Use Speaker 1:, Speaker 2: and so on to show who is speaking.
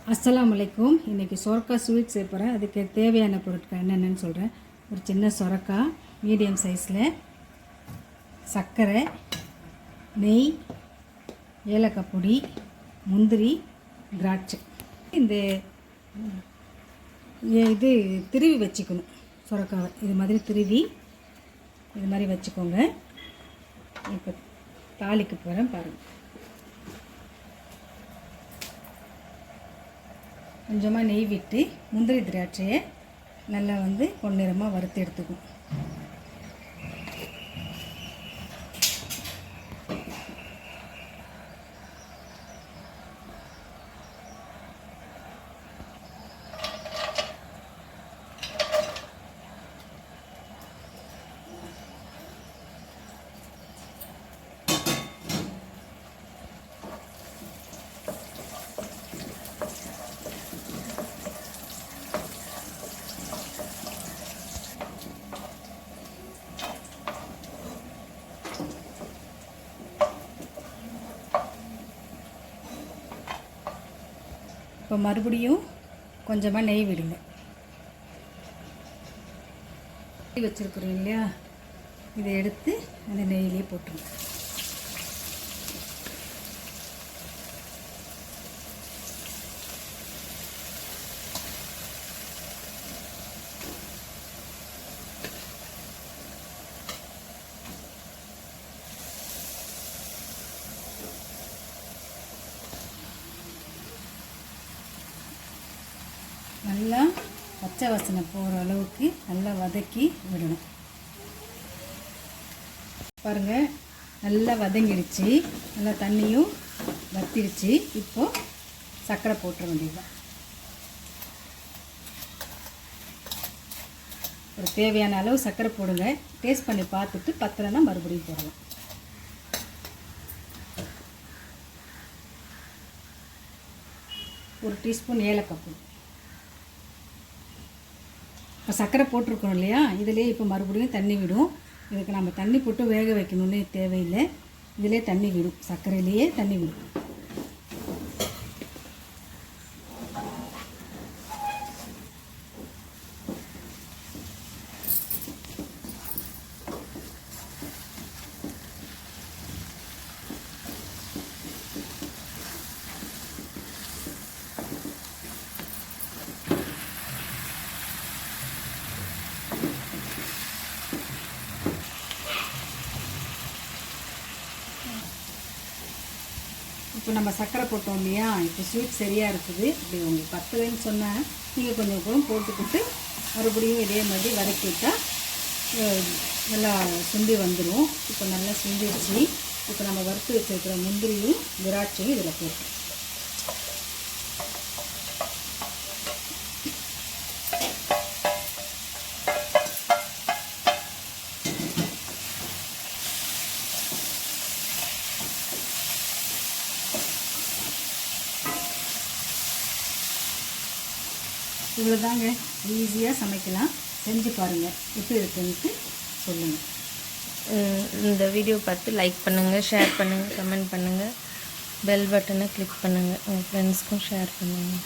Speaker 1: அஸ்ஸலாமு அலைக்கும். இன்றைக்கி சொரக்காய் ஸ்வீட் செய்ய போகிறேன். அதுக்கு தேவையான பொருட்கள் என்னென்னு சொல்கிறேன். ஒரு சின்ன சொரக்காய் மீடியம் சைஸில், சர்க்கரை, நெய், ஏலக்காய் பொடி, முந்திரி, திராட்சை. இந்த இது திருவி வச்சுக்கணும். சொரக்காவை இது மாதிரி திருவி இது மாதிரி வச்சுக்கோங்க. இப்போ தாளிக்கு போகிறேன் பாருங்கள். கொஞ்சமாக நெய் விட்டு முந்திரி திராட்சையை நல்லா பொன்னிறமாக வறுத்து எடுத்துக்கும். இப்போ மறுபடியும் கொஞ்சமாக நெய் விடுங்க. நெய் வச்சுருக்குறோம் இல்லையா, இதை எடுத்து அந்த நெய்யிலே போட்டுருங்க. நல்லா பச்சை வாசனை போகிற அளவுக்கு நல்லா வதக்கி விடணும். பாருங்கள், நல்லா வதங்கிடுச்சு, நல்லா தண்ணியும் வத்திடுச்சு. இப்போது சர்க்கரை போட்டுற வேண்டியதுதான். ஒரு தேவையான அளவு சர்க்கரை போடுங்க. டேஸ்ட் பண்ணி பார்த்துட்டு பத்தலைன்னா மறுபடியும் போடலாம். ஒரு டீஸ்பூன் ஏலக்காய் பொடி. இப்போ சர்க்கரை போட்டிருக்கோம் இல்லையா, இதிலே இப்போ மறுபடியும் தண்ணி விடும். இதுக்கு நம்ம தண்ணி போட்டு வேக வைக்கணும்னு தேவையில்லை. இதிலே தண்ணி விடும், சர்க்கரையிலேயே தண்ணி விடும். இப்போ நம்ம சர்க்கரை போட்டோம் இல்லையா, இப்போ ஸ்வீட் சரியாக இருக்குது. இப்படி உங்களுக்கு பத்தலைன்னு சொன்னால் நீங்கள் கொஞ்சம் கூட போட்டுக்கிட்டு மறுபடியும் இதே மாதிரி வதக்கி விட்டால் நல்லா சுண்டி வந்துடும். இப்போ நல்லா சுண்டிடுச்சு. இப்போ நம்ம வறுத்து வச்சுருக்கிற முந்திரியும் திராட்சையும் இதில் போட்டு இவ்வளோதாங்க. ஈஸியாக சமைக்கலாம். செஞ்சு பாருங்கள், எப்படி இருக்குன்ட்டு சொல்லுங்கள்.
Speaker 2: இந்த வீடியோ பார்த்து லைக் பண்ணுங்கள், ஷேர் பண்ணுங்கள், கமெண்ட் பண்ணுங்கள், பெல் பட்டனை கிளிக் பண்ணுங்கள், உங்கள் ஃப்ரெண்ட்ஸ்க்கும் ஷேர் பண்ணுங்கள்.